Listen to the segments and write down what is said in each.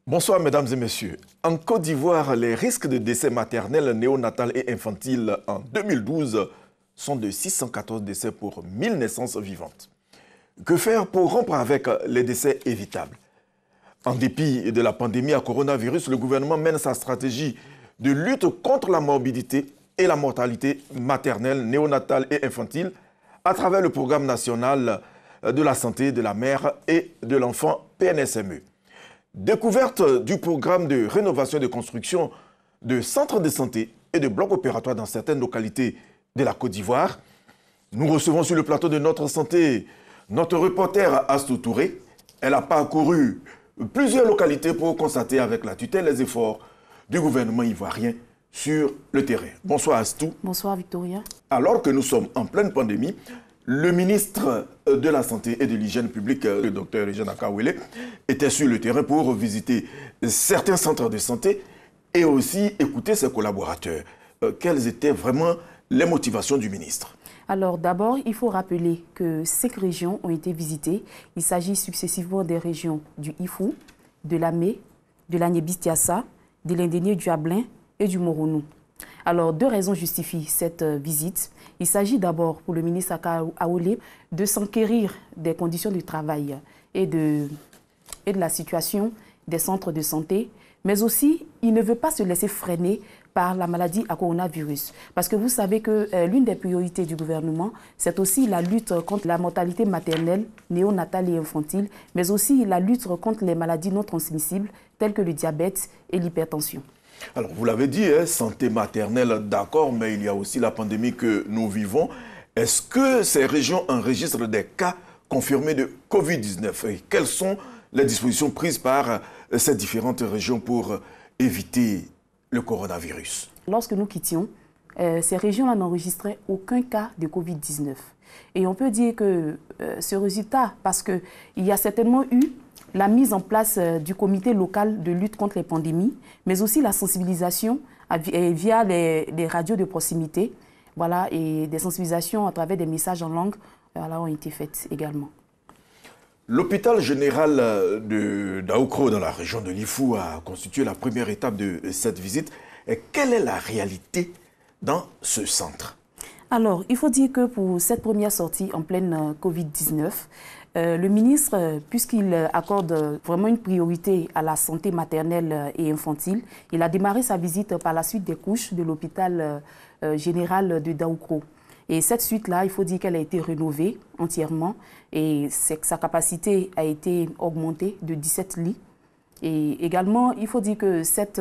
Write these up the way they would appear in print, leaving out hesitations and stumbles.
Bonsoir mesdames et messieurs. En Côte d'Ivoire, les risques de décès maternel, néonatal et infantile en 2012 sont de 614 décès pour 1000 naissances vivantes. Que faire pour rompre avec les décès évitables? En dépit de la pandémie à coronavirus, le gouvernement mène sa stratégie de lutte contre la morbidité et la mortalité maternelle, néonatale et infantile à travers le programme national de la santé de la mère et de l'enfant PNSME. Découverte du programme de rénovation et de construction de centres de santé et de blocs opératoires dans certaines localités de la Côte d'Ivoire. Nous recevons sur le plateau de Notre Santé notre reporter Astou Touré. Elle a parcouru plusieurs localités pour constater avec la tutelle les efforts du gouvernement ivoirien sur le terrain. Bonsoir Astou. Bonsoir Victoria. Alors que nous sommes en pleine pandémie, le ministre de la Santé et de l'Hygiène publique, le docteur Eugène Akawele, était sur le terrain pour visiter certains centres de santé et aussi écouter ses collaborateurs. Quelles étaient vraiment les motivations du ministre? Alors d'abord, il faut rappeler que 5 régions ont été visitées. Il s'agit successivement des régions du Ifou, de l'Amé, de l'Agnébis-Tiassa, de l'Indénié-du-Ablin et du Moronou. Alors, 2 raisons justifient cette visite. Il s'agit d'abord pour le ministre Akawele de s'enquérir des conditions de travail et de la situation des centres de santé, mais aussi il ne veut pas se laisser freiner par la maladie à coronavirus. Parce que vous savez que l'une des priorités du gouvernement, c'est aussi la lutte contre la mortalité maternelle, néonatale et infantile, mais aussi la lutte contre les maladies non transmissibles telles que le diabète et l'hypertension. Alors, vous l'avez dit, santé maternelle, d'accord, mais il y a aussi la pandémie que nous vivons. Est-ce que ces régions enregistrent des cas confirmés de Covid-19? Et quelles sont les dispositions prises par ces différentes régions pour éviter le coronavirus? Lorsque nous quittions, ces régions-là n'enregistraient aucun cas de Covid-19. Et on peut dire que ce résultat, parce qu'il y a certainement eu la mise en place du comité local de lutte contre les pandémies, mais aussi la sensibilisation via les radios de proximité, voilà, et des sensibilisations à travers des messages en langue voilà, ont été faites également. L'hôpital général de Daoukro, dans la région de l'Ifou, a constitué la première étape de cette visite. Et quelle est la réalité dans ce centre? Alors, il faut dire que pour cette première sortie en pleine Covid-19, le ministre, puisqu'il accorde vraiment une priorité à la santé maternelle et infantile, il a démarré sa visite par la suite des couches de l'hôpital général de Daoukro. Et cette suite-là, il faut dire qu'elle a été rénovée entièrement et sa capacité a été augmentée de 17 lits. Et également, il faut dire que cette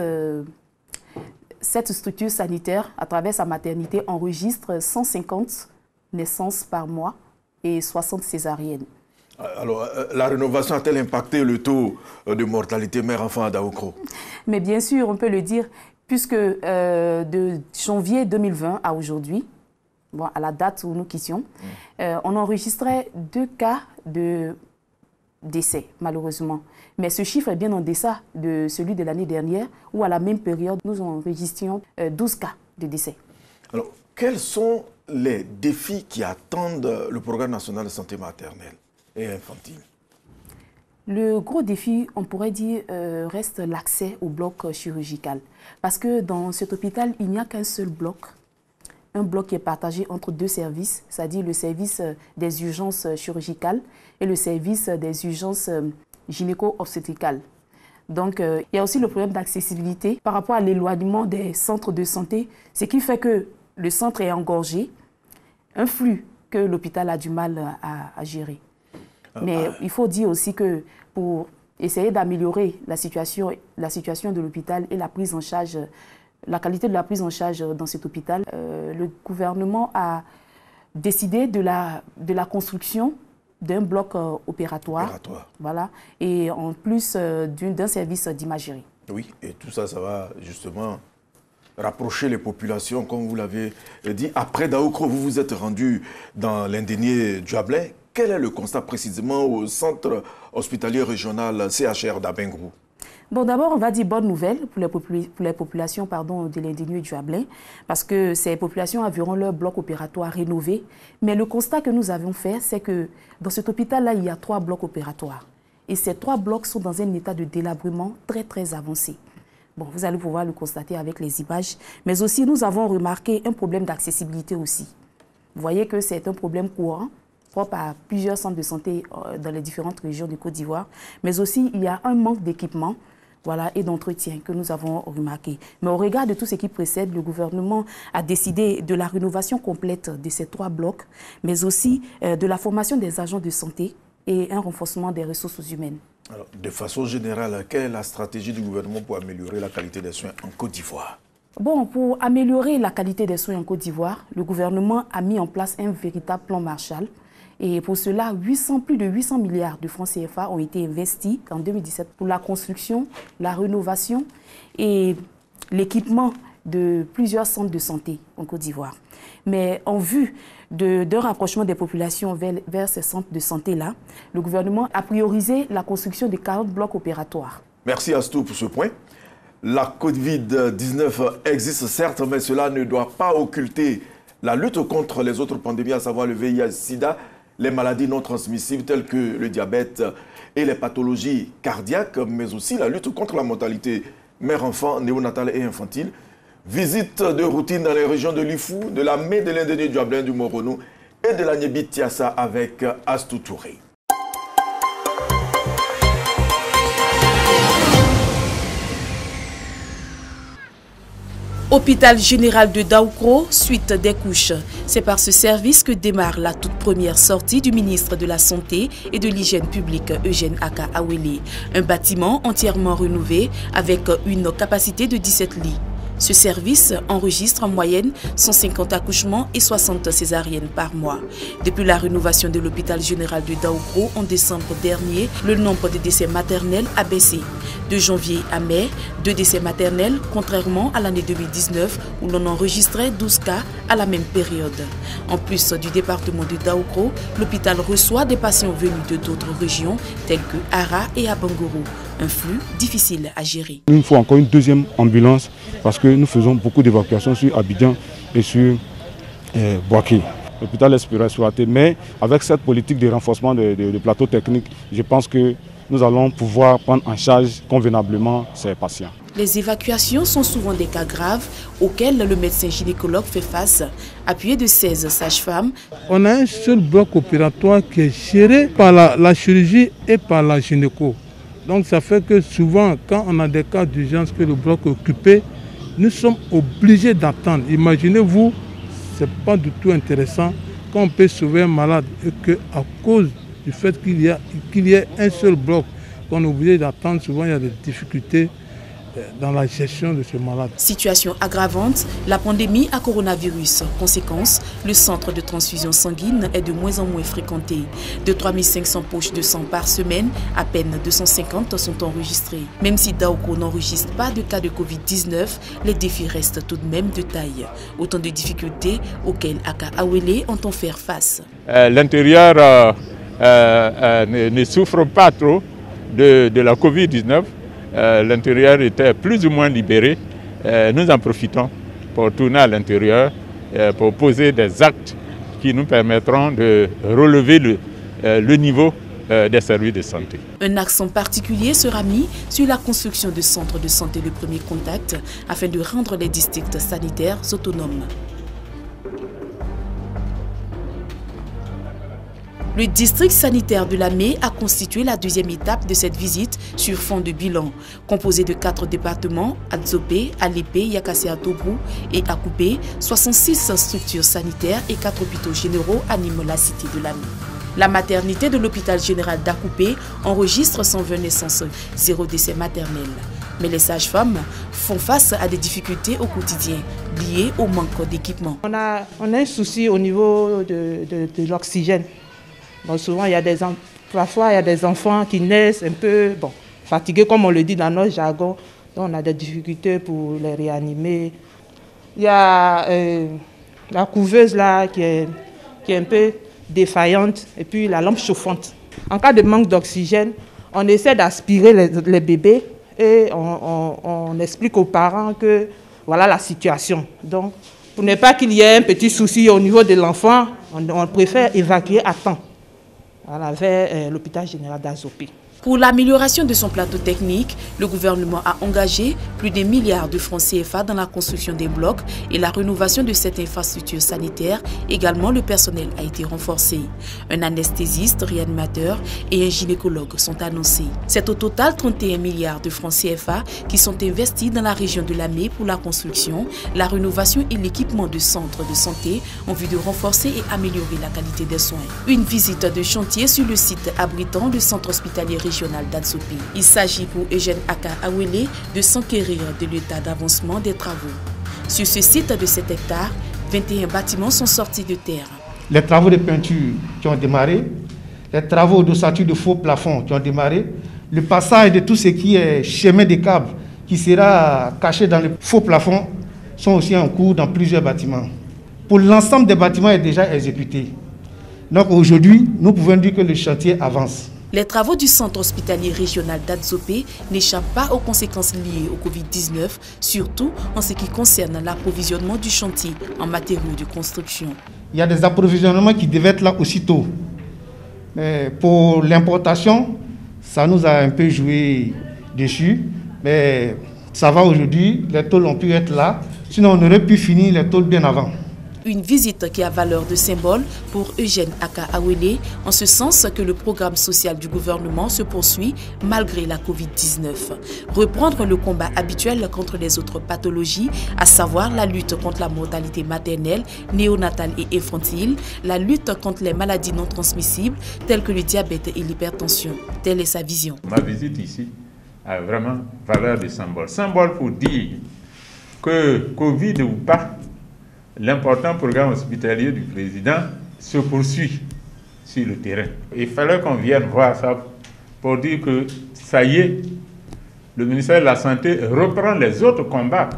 structure sanitaire, à travers sa maternité, enregistre 150 naissances par mois et 60 césariennes. Alors, la rénovation a-t-elle impacté le taux de mortalité mère-enfant à Daoukro? Mais bien sûr, on peut le dire, puisque de janvier 2020 à aujourd'hui, bon, à la date où nous quittions, on enregistrait 2 cas de décès, malheureusement. Mais ce chiffre est bien en deçà de celui de l'année dernière, où à la même période, nous enregistrions 12 cas de décès. Alors, quels sont les défis qui attendent le programme national de santé maternelle et infantile? Le gros défi, on pourrait dire, reste l'accès au bloc chirurgical. Parce que dans cet hôpital, il n'y a qu'un seul bloc. Un bloc qui est partagé entre 2 services, c'est-à-dire le service des urgences chirurgicales et le service des urgences gynéco-obstétricales. Donc, il y a aussi le problème d'accessibilité par rapport à l'éloignement des centres de santé, ce qui fait que le centre est engorgé, un flux que l'hôpital a du mal à gérer. Mais il faut dire aussi que pour essayer d'améliorer la situation de l'hôpital et la prise en charge, la qualité de la prise en charge dans cet hôpital, le gouvernement a décidé de la construction d'un bloc opératoire. Voilà, et en plus d'un service d'imagerie. Oui, et tout ça, ça va justement rapprocher les populations, comme vous l'avez dit. Après Daoukro, vous vous êtes rendu dans l'Indénié-du-Ablin. Quel est le constat précisément au centre hospitalier régional CHR d'Abengrou? Bon, d'abord, on va dire bonne nouvelle pour les populations de l'Indénié-du-Ablin, parce que ces populations auront leur bloc opératoire rénové. Mais le constat que nous avons fait, c'est que dans cet hôpital-là, il y a 3 blocs opératoires. Et ces 3 blocs sont dans un état de délabrement très avancé. Bon, vous allez pouvoir le constater avec les images. Mais aussi, nous avons remarqué un problème d'accessibilité aussi. Vous voyez que c'est un problème courant, propre à plusieurs centres de santé dans les différentes régions du Côte d'Ivoire. Mais aussi, il y a un manque d'équipement, voilà, et d'entretien que nous avons remarqué. Mais au regard de tout ce qui précède, le gouvernement a décidé de la rénovation complète de ces 3 blocs, mais aussi de la formation des agents de santé et un renforcement des ressources humaines. Alors, de façon générale, quelle est la stratégie du gouvernement pour améliorer la qualité des soins en Côte d'Ivoire? Bon, pour améliorer la qualité des soins en Côte d'Ivoire, le gouvernement a mis en place un véritable plan Marshall. Et pour cela, plus de 800 milliards de francs CFA ont été investis en 2017 pour la construction, la rénovation et l'équipement de plusieurs centres de santé en Côte d'Ivoire. Mais en vue d'un rapprochement des populations vers ces centres de santé-là, le gouvernement a priorisé la construction de 40 blocs opératoires. Merci Astou pour ce point. La Covid-19 existe certes, mais cela ne doit pas occulter la lutte contre les autres pandémies, à savoir le VIH-Sida, les maladies non transmissibles telles que le diabète et les pathologies cardiaques, mais aussi la lutte contre la mortalité mère-enfant, néonatale et infantile. Visite de routine dans les régions de l'Ifou, de la Mé, de l'Indéné, du Ablin, du Moronou et de la Niébit-Tiassa avec Astou Touré. Hôpital général de Daoukro, suite des couches. C'est par ce service que démarre la toute première sortie du ministre de la Santé et de l'Hygiène publique, Eugène Aka Awele. Un bâtiment entièrement rénové avec une capacité de 17 lits. Ce service enregistre en moyenne 150 accouchements et 60 césariennes par mois. Depuis la rénovation de l'hôpital général de Daoukro en décembre dernier, le nombre de décès maternels a baissé. De janvier à mai, 2 décès maternels, contrairement à l'année 2019 où l'on enregistrait 12 cas à la même période. En plus du département de Daoukro, l'hôpital reçoit des patients venus de d'autres régions telles que Ara et Abangoro. Un flux difficile à gérer. Il nous faut encore une deuxième ambulance parce que nous faisons beaucoup d'évacuations sur Abidjan et sur Boaké. L'hôpital est exploité, mais avec cette politique de renforcement de plateaux techniques, je pense que nous allons pouvoir prendre en charge convenablement ces patients. Les évacuations sont souvent des cas graves auxquels le médecin gynécologue fait face, appuyé de 16 sages-femmes. On a un seul bloc opératoire qui est géré par la chirurgie et par la gynéco. Donc ça fait que souvent, quand on a des cas d'urgence que le bloc est occupé, nous sommes obligés d'attendre. Imaginez-vous, ce n'est pas du tout intéressant quand on peut sauver un malade et qu'à cause du fait qu'il y ait un seul bloc, qu'on est obligé d'attendre, souvent il y a des difficultés dans la gestion de ce malade. Situation aggravante, la pandémie à coronavirus. Conséquence, le centre de transfusion sanguine est de moins en moins fréquenté. De 3500 poches de sang par semaine, à peine 250 sont enregistrées. Même si Daoukro n'enregistre pas de cas de Covid-19, les défis restent tout de même de taille. Autant de difficultés auxquelles Aka Awele entend faire face. L'intérieur ne souffre pas trop de la Covid-19. L'intérieur était plus ou moins libéré. Nous en profitons pour tourner à l'intérieur, pour poser des actes qui nous permettront de relever le niveau des services de santé. Un accent particulier sera mis sur la construction de centres de santé de premier contact afin de rendre les districts sanitaires autonomes. Le district sanitaire de la Mé a constitué la deuxième étape de cette visite sur fond de bilan. Composé de 4 départements, Adzopé, Alépé, Yakassé-Tobrou et Akoupé, 66 structures sanitaires et 4 hôpitaux généraux animent la cité de la Mé. La maternité de l'hôpital général d'Akoupé enregistre 120 naissances, 0 décès maternel. Mais les sages-femmes font face à des difficultés au quotidien liées au manque d'équipement. On a un souci au niveau de l'oxygène. Donc souvent, parfois, il y a des enfants qui naissent un peu fatigués, comme on le dit dans notre jargon. Donc on a des difficultés pour les réanimer. Il y a la couveuse là qui est un peu défaillante et puis la lampe chauffante. En cas de manque d'oxygène, on essaie d'aspirer les bébés et on explique aux parents que voilà la situation. Donc pour ne pas qu'il y ait un petit souci au niveau de l'enfant, on préfère évacuer à temps. voilà, vers l'hôpital général d'Azopé. Pour l'amélioration de son plateau technique, le gouvernement a engagé plus de milliards de francs CFA dans la construction des blocs et la rénovation de cette infrastructure sanitaire. Également, le personnel a été renforcé. Un anesthésiste, réanimateur et un gynécologue sont annoncés. C'est au total 31 milliards de francs CFA qui sont investis dans la région de Lamé pour la construction, la rénovation et l'équipement de centres de santé en vue de renforcer et améliorer la qualité des soins. Une visite de chantier sur le site abritant le centre hospitalier régional d'Azopé. Il s'agit pour Eugène Aka Awele de s'enquérir de l'état d'avancement des travaux. Sur ce site de 7 hectares, 21 bâtiments sont sortis de terre. Les travaux de peinture qui ont démarré, les travaux d'ossature de faux plafond qui ont démarré, le passage de tout ce qui est chemin des câbles qui sera caché dans les faux plafonds sont aussi en cours dans plusieurs bâtiments. Pour l'ensemble des bâtiments est déjà exécuté. Donc aujourd'hui, nous pouvons dire que le chantier avance. Les travaux du centre hospitalier régional d'Azopé n'échappent pas aux conséquences liées au Covid-19, surtout en ce qui concerne l'approvisionnement du chantier en matériaux de construction. Il y a des approvisionnements qui devaient être là aussitôt. Mais pour l'importation, ça nous a un peu joué dessus. Mais ça va aujourd'hui, les tôles ont pu être là. Sinon, on aurait pu finir les tôles bien avant. Une visite qui a valeur de symbole pour Eugène Aka Awele, en ce sens que le programme social du gouvernement se poursuit malgré la Covid-19. Reprendre le combat habituel contre les autres pathologies, à savoir la lutte contre la mortalité maternelle, néonatale et infantile, la lutte contre les maladies non transmissibles telles que le diabète et l'hypertension. Telle est sa vision. Ma visite ici a vraiment valeur de symbole. Symbole pour dire que Covid ou pas, l'important programme hospitalier du président se poursuit sur le terrain. Il fallait qu'on vienne voir ça pour dire que ça y est, le ministère de la Santé reprend les autres combats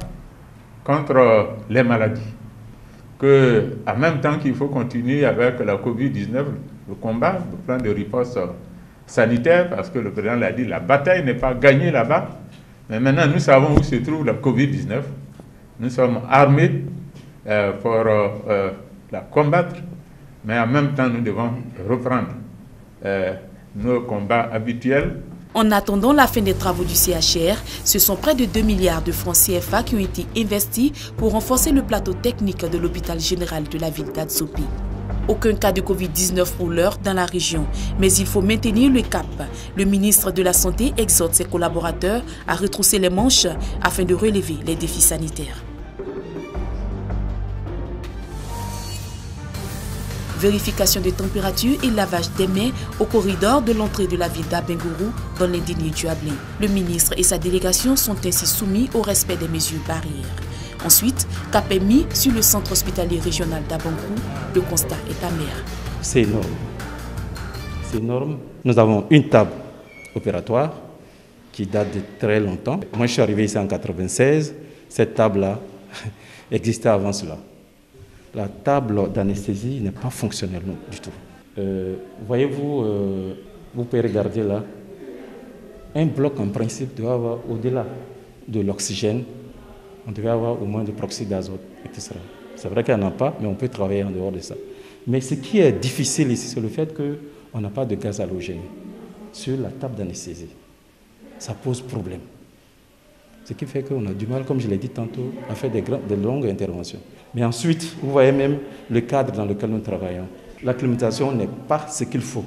contre les maladies. En même temps qu'il faut continuer avec la Covid-19, le combat, le plan de riposte sanitaire, parce que le président l'a dit, la bataille n'est pas gagnée là-bas. Mais maintenant, nous savons où se trouve la Covid-19. Nous sommes armés pour la combattre, mais en même temps, nous devons reprendre nos combats habituels. En attendant la fin des travaux du CHR, ce sont près de 2 milliards de francs CFA qui ont été investis pour renforcer le plateau technique de l'hôpital général de la ville d'Azopé. Aucun cas de Covid-19 pour l'heure dans la région, mais il faut maintenir le cap. Le ministre de la Santé exhorte ses collaborateurs à retrousser les manches afin de relever les défis sanitaires. Vérification de température et lavage des mains au corridor de l'entrée de la ville d'Abengourou dans l'indigné du Ablé. Le ministre et sa délégation sont ainsi soumis au respect des mesures barrières. Ensuite, cap est mis sur le centre hospitalier régional d'Abengourou. Le constat est amer. C'est énorme. C'est énorme. Nous avons une table opératoire qui date de très longtemps. Moi, je suis arrivé ici en 1996. Cette table-là existait avant cela. La table d'anesthésie n'est pas fonctionnelle du tout. Voyez-vous, vous pouvez regarder là, un bloc en principe doit avoir au-delà de l'oxygène, on devait avoir au moins du peroxyde d'azote, etc. C'est vrai qu'il n'y en a pas, mais on peut travailler en dehors de ça. Mais ce qui est difficile ici, c'est le fait qu'on n'a pas de gaz halogène sur la table d'anesthésie. Ça pose problème. Ce qui fait qu'on a du mal, comme je l'ai dit tantôt, à faire de longues interventions. Mais ensuite, vous voyez même le cadre dans lequel nous travaillons. La climatisation n'est pas ce qu'il faut.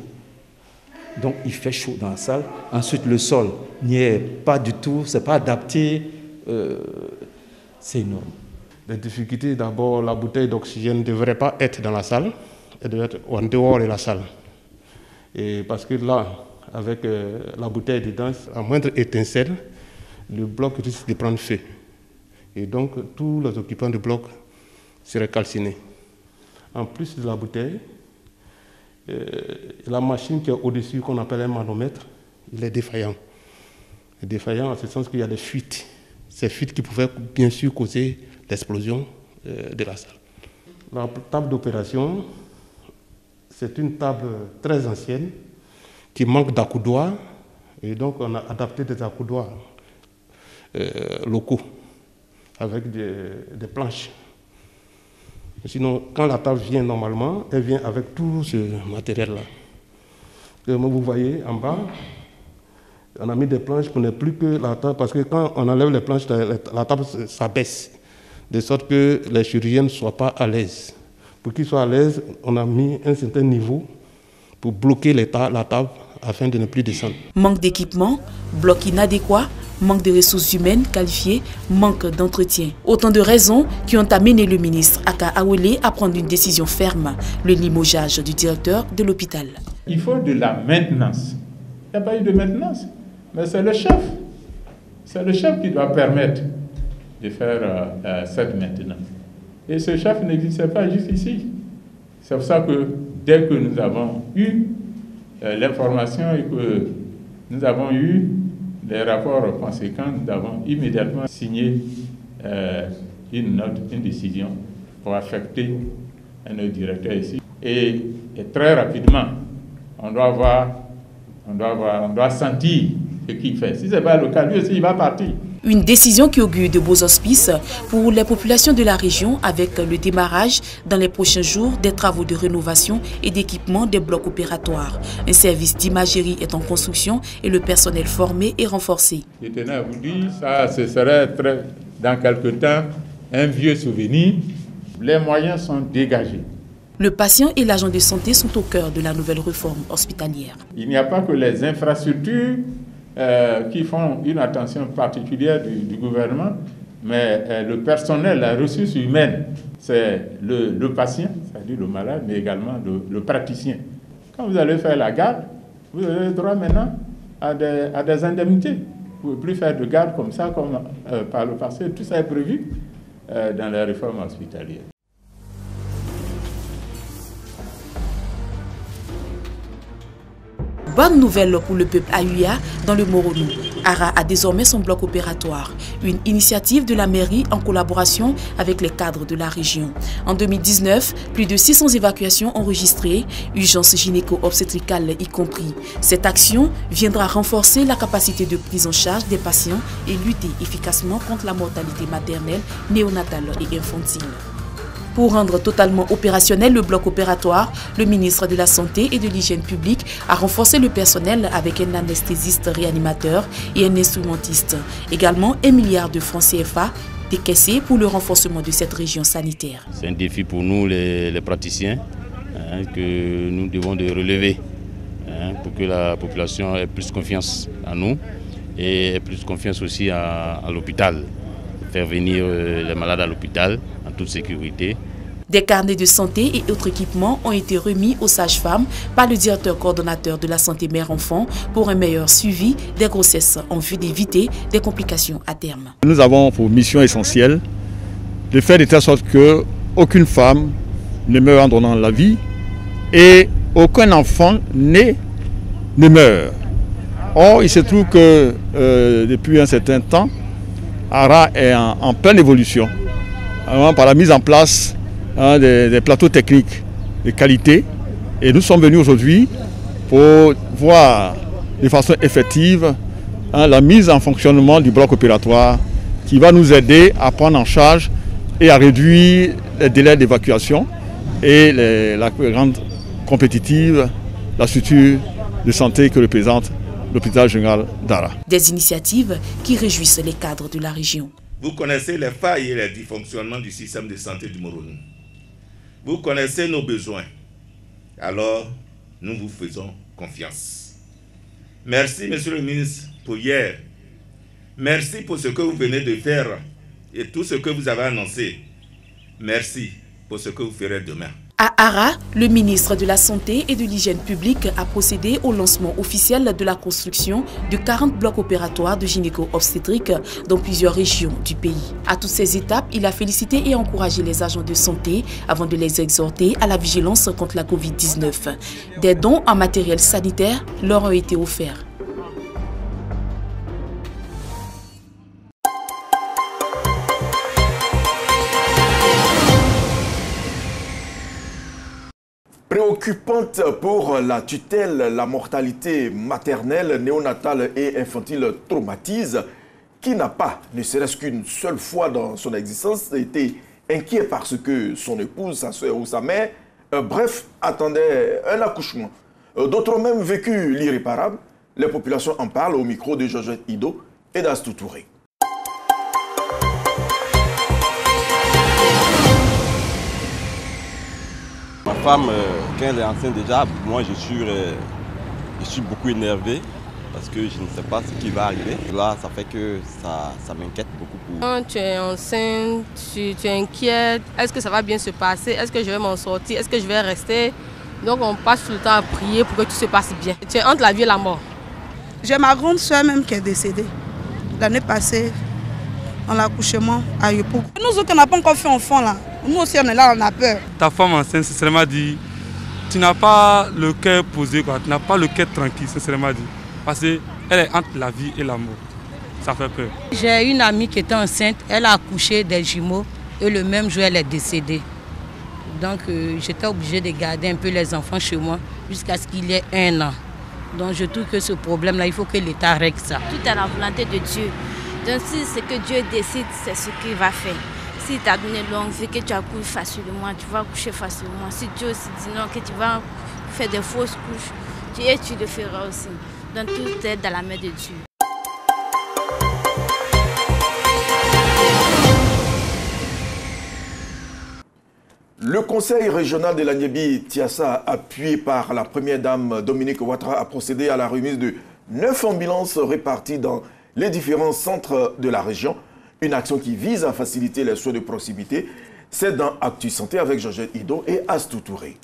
Donc il fait chaud dans la salle. Ensuite, le sol n'y est pas du tout, ce n'est pas adapté. C'est énorme. Les difficultés, d'abord, la bouteille d'oxygène ne devrait pas être dans la salle, elle devrait être en dehors de la salle. Et parce que là, avec la bouteille dedans, à moindre étincelle, le bloc risque de prendre feu. Et donc, tous les occupants du bloc seraient calcinés. En plus de la bouteille, la machine qui est au-dessus, qu'on appelle un manomètre, il est défaillant. Il est défaillant en ce sens qu'il y a des fuites. Ces fuites qui pouvaient bien sûr causer l'explosion de la salle. La table d'opération, c'est une table très ancienne qui manque d'accoudoirs. Et donc, on a adapté des accoudoirs locaux avec des planches. Sinon, quand la table vient normalement, elle vient avec tout ce matériel-là. Vous voyez en bas, on a mis des planches pour ne plus que la table, parce que quand on enlève les planches, la table s'abaisse, de sorte que les chirurgiens ne soient pas à l'aise. Pour qu'ils soient à l'aise, on a mis un certain niveau pour bloquer la table afin de ne plus descendre. Manque d'équipement, bloc inadéquat, manque de ressources humaines qualifiées, manque d'entretien. Autant de raisons qui ont amené le ministre Aka Awele à prendre une décision ferme, le limogeage du directeur de l'hôpital. Il faut de la maintenance. Il n'y a pas eu de maintenance, mais c'est le chef. C'est le chef qui doit permettre de faire cette maintenance. Et ce chef n'existait pas juste ici. C'est pour ça que dès que nous avons eu l'information et que nous avons eu des rapports conséquents, nous avons immédiatement signé une note, une décision pour affecter un directeur ici. Et très rapidement, on doit sentir ce qu'il fait. Si ce n'est pas le cas, lui aussi, il va partir. Une décision qui augure de beaux auspices pour les populations de la région avec le démarrage dans les prochains jours des travaux de rénovation et d'équipement des blocs opératoires. Un service d'imagerie est en construction et le personnel formé et renforcé. Je tenais à vous dire, ça ce serait dans quelque temps un vieux souvenir. Les moyens sont dégagés. Le patient et l'agent de santé sont au cœur de la nouvelle réforme hospitalière. Il n'y a pas que les infrastructures qui font une attention particulière du gouvernement, mais le personnel, la ressource humaine, c'est le patient, c'est-à-dire le malade, mais également le praticien. Quand vous allez faire la garde, vous avez droit maintenant à des indemnités. Vous ne pouvez plus faire de garde comme ça, comme par le passé. Tout ça est prévu dans la réforme hospitalière. Bonne nouvelle pour le peuple Ayuya dans le Moronou. Ara a désormais son bloc opératoire, une initiative de la mairie en collaboration avec les cadres de la région. En 2019, plus de 600 évacuations enregistrées, urgences gynéco-obstétricales y compris. Cette action viendra renforcer la capacité de prise en charge des patients et lutter efficacement contre la mortalité maternelle, néonatale et infantile. Pour rendre totalement opérationnel le bloc opératoire, le ministre de la Santé et de l'Hygiène publique a renforcé le personnel avec un anesthésiste réanimateur et un instrumentiste. Également, 1 milliard de francs CFA décaissés pour le renforcement de cette région sanitaire. C'est un défi pour nous, les praticiens, que nous devons de relever pour que la population ait plus confiance en nous et ait plus confiance aussi à l'hôpital. Faire venir les malades à l'hôpital en toute sécurité. Des carnets de santé et autres équipements ont été remis aux sages-femmes par le directeur coordonnateur de la santé mère-enfant pour un meilleur suivi des grossesses en vue d'éviter des complications à terme. Nous avons pour mission essentielle de faire de telle sorte qu'aucune femme ne meure en donnant la vie et aucun enfant né ne meurt. Or, il se trouve que depuis un certain temps, Ara est en pleine évolution par la mise en place des plateaux techniques de qualité. Et nous sommes venus aujourd'hui pour voir de façon effective la mise en fonctionnement du bloc opératoire qui va nous aider à prendre en charge et à réduire les délais d'évacuation et la grande compétitive, la structure de santé que représente l'hôpital général d'Ara. Des initiatives qui réjouissent les cadres de la région. Vous connaissez les failles et les dysfonctionnements du système de santé du Moronou. Vous connaissez nos besoins. Alors, nous vous faisons confiance. Merci, monsieur le ministre, pour hier. Merci pour ce que vous venez de faire et tout ce que vous avez annoncé. Merci pour ce que vous ferez demain. À Ara, le ministre de la Santé et de l'Hygiène publique a procédé au lancement officiel de la construction de 40 blocs opératoires de gynéco-obstétrique dans plusieurs régions du pays. À toutes ces étapes, il a félicité et encouragé les agents de santé avant de les exhorter à la vigilance contre la Covid-19. Des dons en matériel sanitaire leur ont été offerts. Préoccupante pour la tutelle, la mortalité maternelle, néonatale et infantile traumatise. Qui n'a pas, ne serait-ce qu'une seule fois dans son existence, été inquiet parce que son épouse, sa soeur ou sa mère, bref, attendait un accouchement. D'autres ont même vécu l'irréparable. Les populations en parlent au micro de Georgette Ido et d'Astou Touré. Ma femme, quand elle est enceinte déjà, moi je suis beaucoup énervé parce que je ne sais pas ce qui va arriver. Là, ça fait que ça m'inquiète beaucoup. Quand tu es enceinte, tu es inquiète. Est-ce que ça va bien se passer? Est-ce que je vais m'en sortir? Est-ce que je vais rester? Donc on passe tout le temps à prier pour que tout se passe bien. Tu es entre la vie et la mort. J'ai ma grande soeur même qui est décédée l'année passée en l'accouchement à Yopougon. Nous autres, on n'a pas encore fait enfant là. Nous aussi, on est là, on a peur. Ta femme enceinte, sincèrement dit, tu n'as pas le cœur posé, quoi. Tu n'as pas le cœur tranquille, sincèrement dit. Parce qu'elle est entre la vie et la mort. Ça fait peur. J'ai une amie qui était enceinte, elle a accouché des jumeaux et le même jour, elle est décédée. Donc j'étais obligée de garder un peu les enfants chez moi jusqu'à ce qu'il y ait 1 an. Donc je trouve que ce problème-là, il faut que l'État règle ça. Tout est la volonté de Dieu. Donc si ce que Dieu décide, c'est ce qu'il va faire. S'il t'a donné longue vie, que tu accouches facilement, tu vas accoucher facilement. Si Dieu aussi dit non, que tu vas faire des fausses couches, tu le feras aussi. Donc tout est dans la main de Dieu. Le conseil régional de l'Agnébi-Tiassa, appuyé par la première dame Dominique Ouattara, a procédé à la remise de 9 ambulances réparties dans les différents centres de la région. Une action qui vise à faciliter les soins de proximité. C'est dans Actu Santé avec Georgette Ido et Astou Touré.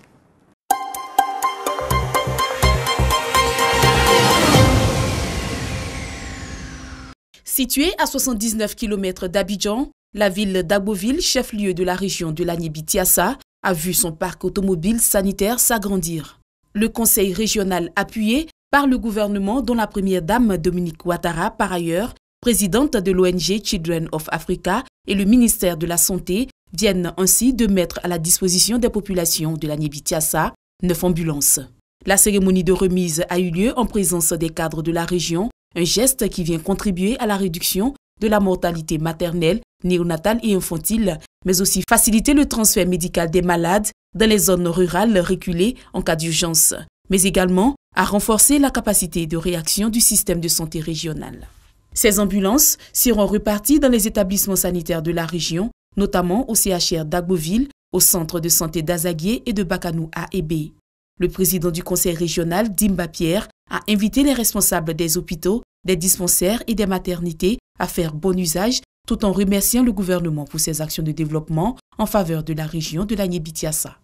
Située à 79 km d'Abidjan, la ville d'Agboville, chef-lieu de la région de l'Agnébi-Tiassa, a vu son parc automobile sanitaire s'agrandir. Le conseil régional appuyé par le gouvernement, dont la première dame Dominique Ouattara, par ailleurs, présidente de l'ONG Children of Africa, et le ministère de la Santé viennent ainsi de mettre à la disposition des populations de l'Agnébi-Tiassa 9 ambulances. La cérémonie de remise a eu lieu en présence des cadres de la région, un geste qui vient contribuer à la réduction de la mortalité maternelle, néonatale et infantile, mais aussi faciliter le transfert médical des malades dans les zones rurales reculées en cas d'urgence, mais également à renforcer la capacité de réaction du système de santé régional. Ces ambulances seront reparties dans les établissements sanitaires de la région, notamment au CHR d'Agboville, au centre de santé d'Azaguié et de Bakanou à Ébé. Le président du conseil régional, Dimba Pierre, a invité les responsables des hôpitaux, des dispensaires et des maternités à faire bon usage, tout en remerciant le gouvernement pour ses actions de développement en faveur de la région de l'Agnébi-Tiassa.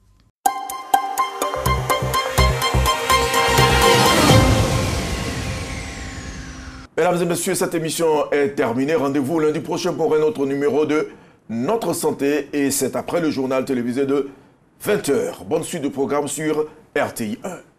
Mesdames et messieurs, cette émission est terminée. Rendez-vous lundi prochain pour un autre numéro de Notre Santé et c'est après le journal télévisé de 20h. Bonne suite de programme sur RTI 1.